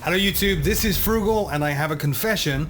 Hello YouTube, this is Froogle and I have a confession.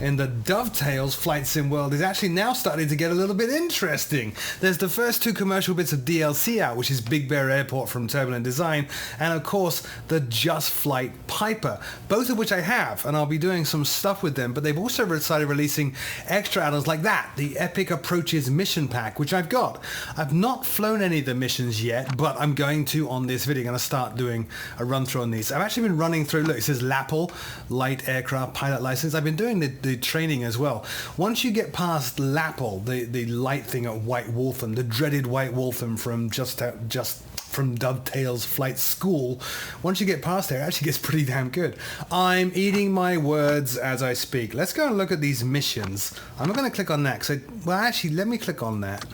In the Dovetails flight sim world is actually now starting to get a little bit interesting. There's the first two commercial bits of DLC out, which is Big Bear Airport from Turbulent Design, and of course the Just Flight Piper, both of which I have, and I'll be doing some stuff with them, but they've also decided releasing extra add-ons like that, the Epic Approaches mission pack, which I've got. I've not flown any of the missions yet, but I'm going to on this video. I'm going to start doing a run through on these. I've actually been running through, look, it says LAPL, Light Aircraft Pilot License. I've been doing the training as well. Once you get past LAPL, the light thing at White Wolfham, the dreaded White Wolfham from from Dovetails Flight School, once you get past there, it actually gets pretty damn good. I'm eating my words as I speak. Let's go and look at these missions. I'm not going to click on that, well, actually, let me click on that.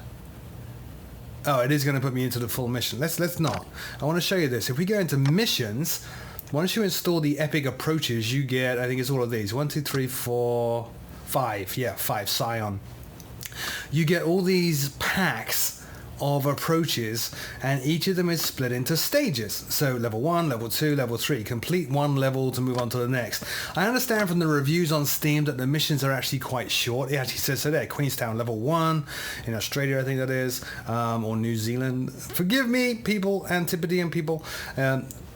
Oh, it is going to put me into the full mission. Let's not. I want to show you this. If we go into missions, once you install the Epic Approaches, you get, I think it's all of these. 1, 2, 3, 4, 5. Yeah, 5, Scion. You get all these packs of approaches, and each of them is split into stages. So level 1, level 2, level 3. Complete one level to move on to the next. I understand from the reviews on Steam that the missions are actually quite short. It actually says so there, Queenstown level 1, in Australia I think that is, or New Zealand. Forgive me, people, Antipodean people.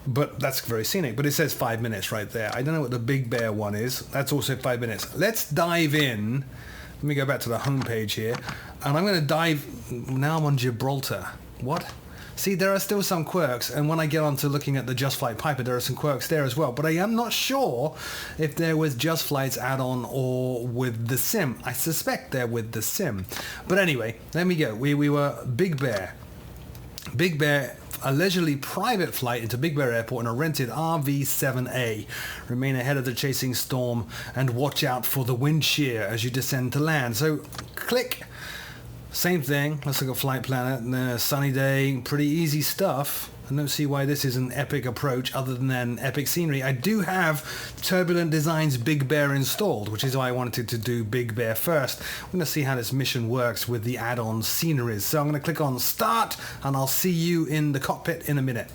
But that's very scenic. But it says 5 minutes right there. I don't know what the Big Bear one is. That's also 5 minutes. Let's dive in. Let me go back to the home page here. And I'm going to dive... Now I'm on Gibraltar. What? See, there are still some quirks. And when I get on to looking at the Just Flight Piper, there are some quirks there as well. But I am not sure if they're with Just Flight's add-on or with the sim. I suspect they're with the sim. But anyway, there we go. We were Big Bear. Big Bear, a leisurely private flight into Big Bear Airport in a rented RV-7A. Remain ahead of the chasing storm and watch out for the wind shear as you descend to land. So, click. Same thing. Let's look at Flight Planner. Sunny day, pretty easy stuff. I don't see why this is an epic approach other than epic scenery. I do have Turbulent Designs Big Bear installed, which is why I wanted to do Big Bear first. I'm going to see how this mission works with the add-on sceneries. So I'm going to click on Start, and I'll see you in the cockpit in a minute.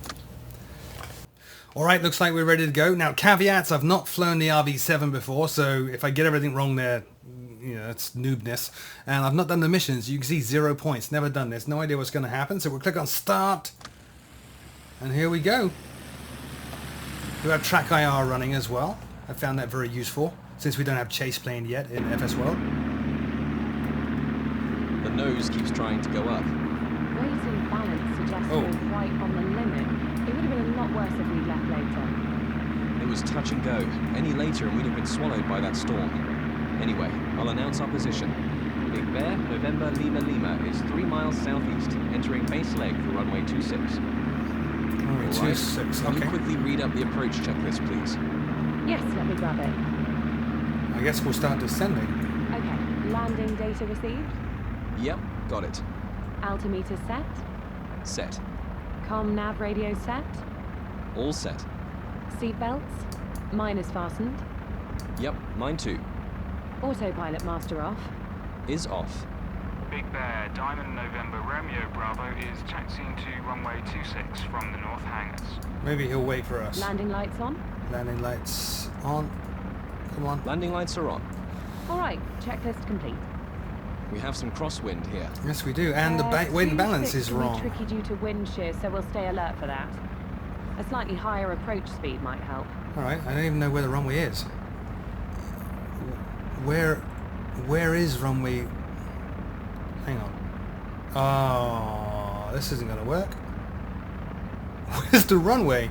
Alright, looks like we're ready to go. Now, caveats, I've not flown the RV-7 before, so if I get everything wrong there, you know, it's noobness. And I've not done the missions. You can see 0 points. Never done this. No idea what's going to happen. So we'll click on Start. And here we go. We have track IR running as well. I found that very useful since we don't have chase plane yet in FS World. The nose keeps trying to go up. Raising balance suggests we're right on the limit. It would have been a lot worse if we'd left later. It was touch and go. Any later and we'd have been swallowed by that storm. Anyway, I'll announce our position. Big Bear, November, Lima, Lima is 3 miles southeast, entering base leg for runway 26. Runway 26, Can okay. you quickly read up the approach checklist, please? Yes, let me grab it. I guess we'll start descending. Okay, landing data received. Yep, got it. Altimeter set. Set. Com nav radio set. All set. Seatbelts. Mine is fastened. Yep, mine too. Autopilot master off. Is off. Big Bear, Diamond November, Romeo Bravo is taxiing to runway 26 from the north hangars. Maybe he'll wait for us. Landing lights on. Landing lights on. Come on. Landing lights are on. All right, checklist complete. We have some crosswind here. Yes, we do. And the weight and balance is wrong. Tricky due to wind shear, so we'll stay alert for that. A slightly higher approach speed might help. All right. I don't even know where the runway is. Where is runway? Hang on. Oh, this isn't going to work. Where's the runway?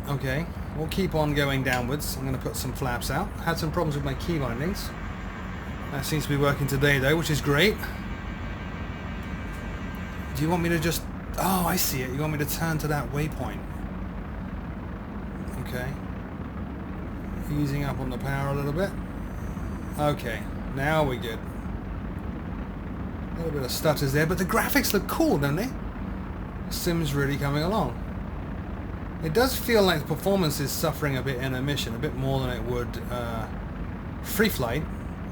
Okay, we'll keep on going downwards. I'm going to put some flaps out. Had some problems with my key bindings. That seems to be working today though, which is great. Do you want me to just... Oh, I see it. You want me to turn to that waypoint. Okay. Easing up on the power a little bit. Okay, now we're good. A little bit of stutters there, but the graphics look cool, don't they? Sim's really coming along. It does feel like the performance is suffering a bit in a mission, a bit more than it would Free Flight,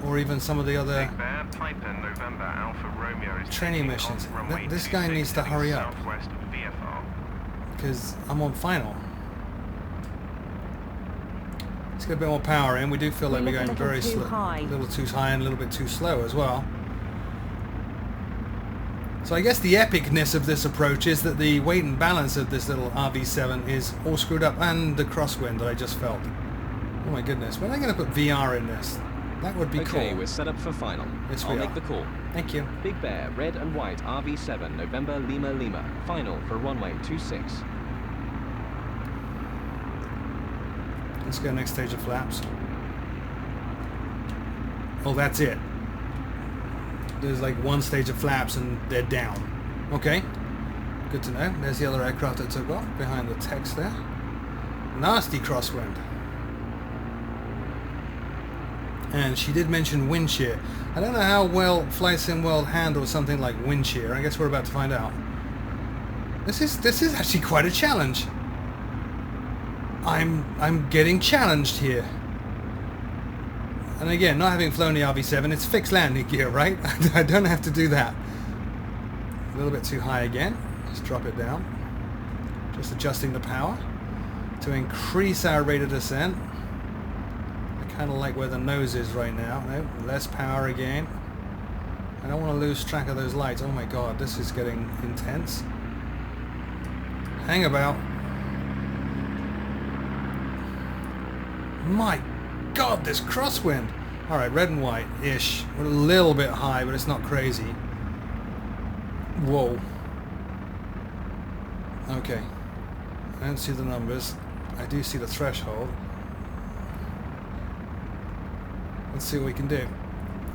or even some of the other Big Bear, Piper, November, Alpha Romeo is training missions. This guy needs to hurry up, southwest of VFR. because I'm on final. get a bit more power in. We do feel like we're going very slow. A little too high and a little bit too slow as well. So I guess the epicness of this approach is that the weight and balance of this little RV7 is all screwed up, and the crosswind that I just felt. Oh my goodness, when am I going to put VR in this? That would be cool. Okay, we're set up for final. Yes, I'll make the call. Thank you. Big Bear, red and white, RV7, November, Lima, Lima. Final for runway 26. Let's go next stage of flaps. Oh, that's it. There's like one stage of flaps and they're down. Okay, good to know. There's the other aircraft that took off behind the text there. Nasty crosswind. And she did mention wind shear. I don't know how well Flight Sim World handles something like wind shear. I guess we're about to find out. This is actually quite a challenge. I'm getting challenged here. And again, not having flown the RV7, it's fixed landing gear, right? I don't have to do that. A little bit too high again. Let's drop it down. Just adjusting the power to increase our rate of descent. I kind of like where the nose is right now. No, less power again. I don't want to lose track of those lights. Oh my god, this is getting intense. Hang about. My god, this crosswind. Alright, red and white-ish. We're a little bit high, but it's not crazy. Whoa. Okay. I don't see the numbers. I do see the threshold. Let's see what we can do.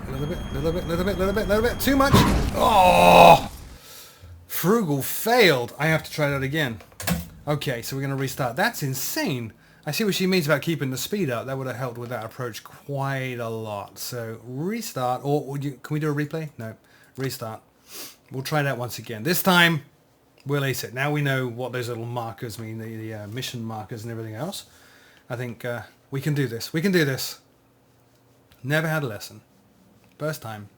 A little bit, little bit, little bit, little bit, little bit. Too much! Oh! Froogle failed. I have to try that again. Okay, so we're going to restart. That's insane. I see what she means about keeping the speed up. That would have helped with that approach quite a lot. So restart, or can we do a replay? No, restart. We'll try that once again. This time, we'll ace it. Now we know what those little markers mean, the mission markers and everything else. I think we can do this. We can do this. Never had a lesson. First time.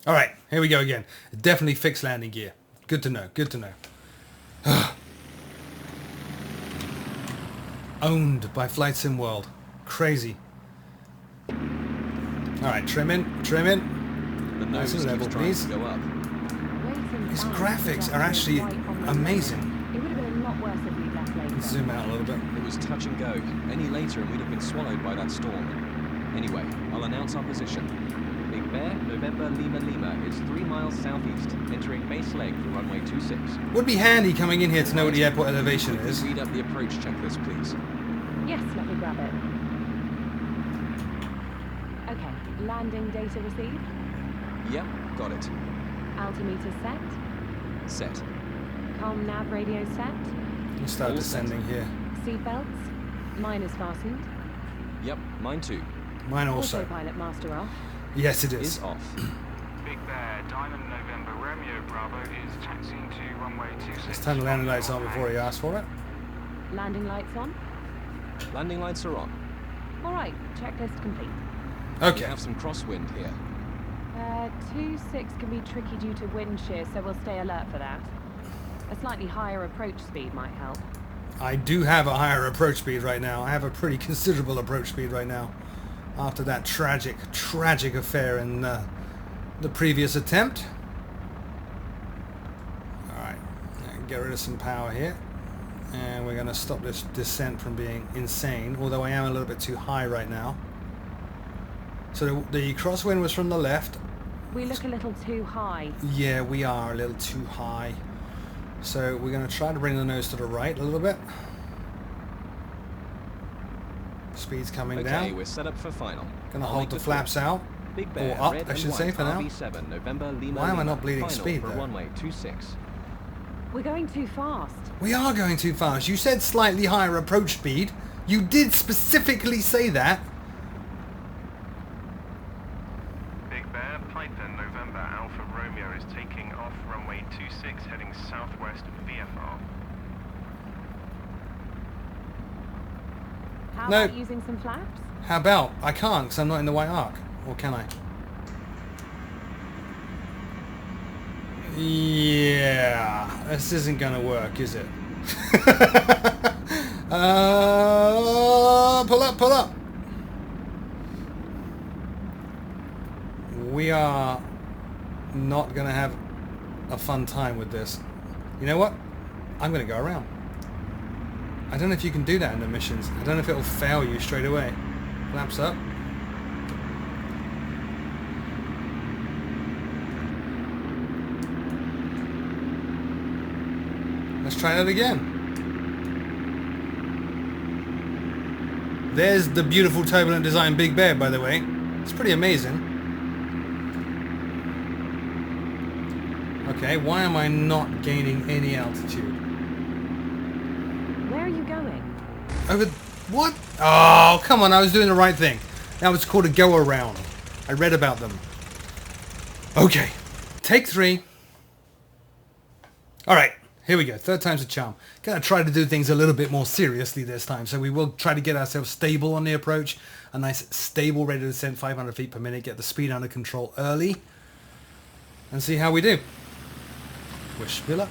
All right, here we go again. Definitely fixed landing gear. Good to know. Good to know. Owned by Flight Sim World. Crazy. Alright, trim in, trim in. The nose nice and level, please. go up. These graphics are actually amazing. It would have been a lot worse if we'd left later. Let's zoom out a little bit. It was touch and go. Any later and we'd have been swallowed by that storm. Anyway, I'll announce our position. Big Bear, November, Lima, Lima is 3 miles southeast, entering base leg for runway 26. Would be handy coming in here to know what the airport elevation is. Read up the approach checklist, please. Yes, let me grab it. Okay, landing data received. Yep, got it. Altimeter set. Set. Com nav radio set. We'll start All descending here. Seatbelts. Mine is fastened. Yep, mine too. Mine also. Autopilot master off. Yes, it is. Is off. Big Bear, Diamond November Romeo Bravo is taxiing to runway 26. Let's turn the landing lights on before he asks for it. Landing lights on. Landing lights are on. All right, checklist complete. We Okay. have some crosswind here. 26 can be tricky due to wind shear, so we'll stay alert for that. A slightly higher approach speed might help. I do have a higher approach speed right now. I have a pretty considerable approach speed right now. After that tragic affair in the previous attempt. Alright, get rid of some power here. And we're going to stop this descent from being insane, although I am a little bit too high right now. So the crosswind was from the left. We look a little too high. Yeah, we are a little too high. So we're going to try to bring the nose to the right a little bit. Speed's coming down. Okay, we're set up for final. Gonna I'll hold make the call. flaps out. Big Bear, Or up, red I should and say, white, for now. RV7, November, Lima, Why am I Lima. not bleeding Final speed, for though? runway 26. We're going too fast. We are going too fast. You said slightly higher approach speed. You did specifically say that. Big Bear, Python, November Alpha Romeo is taking off runway 26, heading southwest VFR. How No. about using some flaps? How about? I can't because I'm not in the white arc. Or can I? Yeah. This isn't going to work, is it? pull up, pull up. We are not going to have a fun time with this. You know what? I'm going to go around. I don't know if you can do that in the missions. I don't know if it'll fail you straight away. Flaps up. Let's try that again. There's the beautiful Turbulent Design Big Bear, by the way. It's pretty amazing. Okay, why am I not gaining any altitude? Where are you going? Over... What? Oh, come on, I was doing the right thing. That was called a go-around. I read about them. Okay, take 3. Alright, here we go. 3rd time's a charm. Gonna try to do things a little bit more seriously this time. So we will try to get ourselves stable on the approach. A nice stable rate of descent, 500 feet per minute. Get the speed under control early. And see how we do. Wish me luck.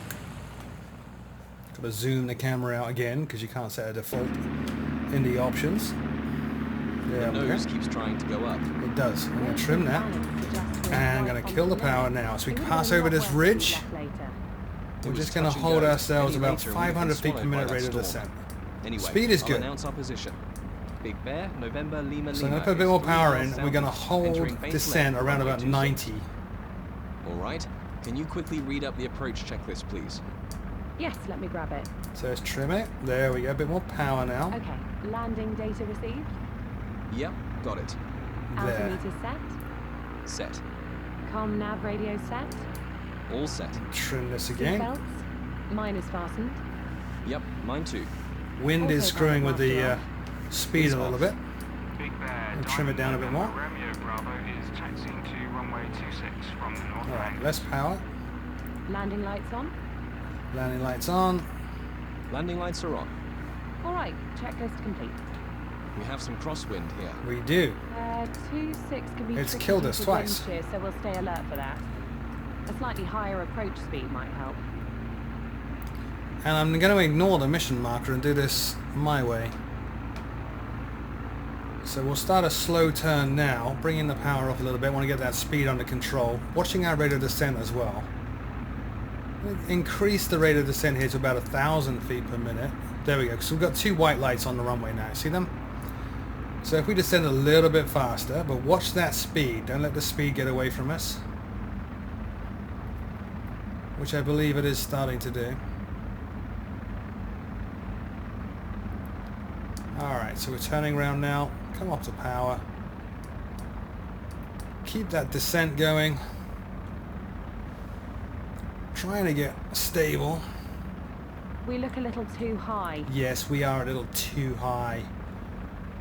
Gotta zoom the camera out again because you can't set a default in the options. There The we go. nose keeps trying to go up. It does. I'm going to trim that. And I'm going to kill the power now. As we pass over this ridge, we're just going to hold ourselves about 500 feet per minute rate of descent. Anyway, Speed is I'll good. announce our position. Big Bear, November, Lima, So I'm going Lima to put a bit is more 3 power miles in. We're going to southeast, hold entering base descent left, around runway about 26. 90. Alright, can you quickly read up the approach checklist, please? Yes, let me grab it. So let's trim it. There we go. A bit more power now. Okay, landing data received. Yep, got it. There. Altimeter set. Set. Com nav radio set. All set. Trim this again. Seatbelts. Miners fastened. Yep, mine too. Wind is Okay, screwing with the after speed a little bit. Big Bear, And trim it down a bit more. Romeo Bravo is taxiing to runway 26 from the north Alright, hangar. less power. Landing lights on. Landing lights on. Landing lights are on. All right, checklist complete. We have some crosswind here. We do. 26 can be It's tricky killed due us to twice. wind shear, so we'll stay alert for that. A slightly higher approach speed might help. And I'm going to ignore the mission marker and do this my way. So we'll start a slow turn now, bringing the power up a little bit. Want to get that speed under control. Watching our rate of descent as well. Increase the rate of descent here to about 1,000 feet per minute. There we go. So we've got 2 white lights on the runway now. See them? So if we descend a little bit faster, but watch that speed. Don't let the speed get away from us. Which I believe it is starting to do. Alright, so we're turning around now. Come up to power. Keep that descent going. Trying to get stable. We look a little too high. Yes, we are a little too high.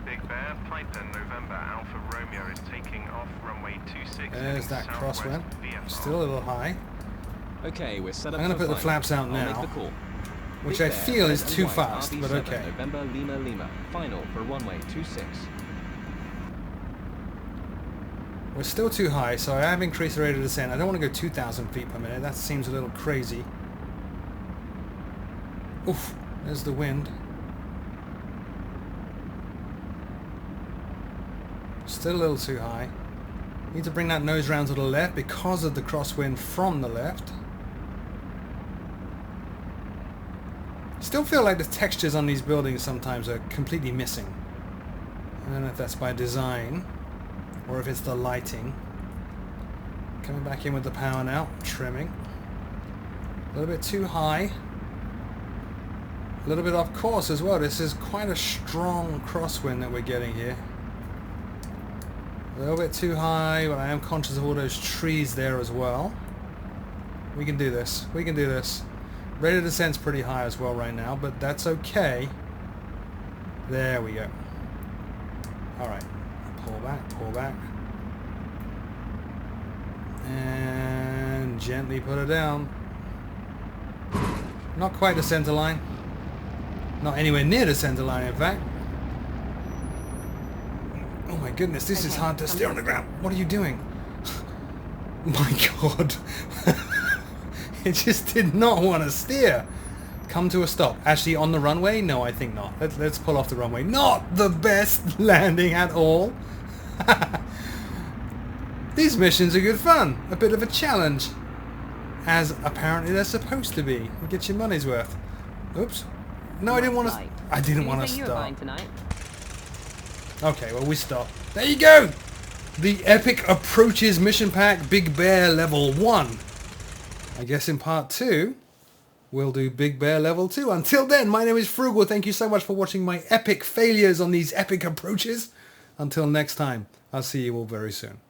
Big Bear, Piper, November, Alpha Romeo is taking off runway 26. There's that crosswind. Still a little high. Okay, we're set up I'm going to for put the flight. flaps out I'll now, make the call. which Big I Bear, feel is red and too white, fast, but RB7, okay. November, Lima, Lima. Final for runway 26. We're still too high, so I have increased the rate of descent. I don't want to go 2,000 feet per minute. That seems a little crazy. Oof, there's the wind. Still a little too high. Need to bring that nose round to the left because of the crosswind from the left. Still feel like the textures on these buildings sometimes are completely missing. I don't know if that's by design or if it's the lighting. Coming back in with the power now, trimming. A little bit too high. A little bit off course as well. This is quite a strong crosswind that we're getting here. A little bit too high, but I am conscious of all those trees there as well. We can do this. We can do this. Rate of descent's pretty high as well right now, but that's okay. There we go. Alright. Pull back, pull back. And gently put it down. Not quite the center line. Not anywhere near the center line, in fact. Oh my goodness, this is hard to steer on the ground. What are you doing? My God. It just did not want to steer. come to a stop. Actually, on the runway? No, I think not. Let's pull off the runway. Not the best landing at all. These missions are good fun. A bit of a challenge. As apparently they're supposed to be. You get your money's worth. Oops. No, I didn't want to... I didn't want to stop. Okay, well, we stop. There you go! The Epic Approaches Mission Pack Big Bear Level 1. I guess in part 2... we'll do Big Bear Level 2. Until then, my name is Froogle. Thank you so much for watching my epic failures on these epic approaches. Until next time, I'll see you all very soon.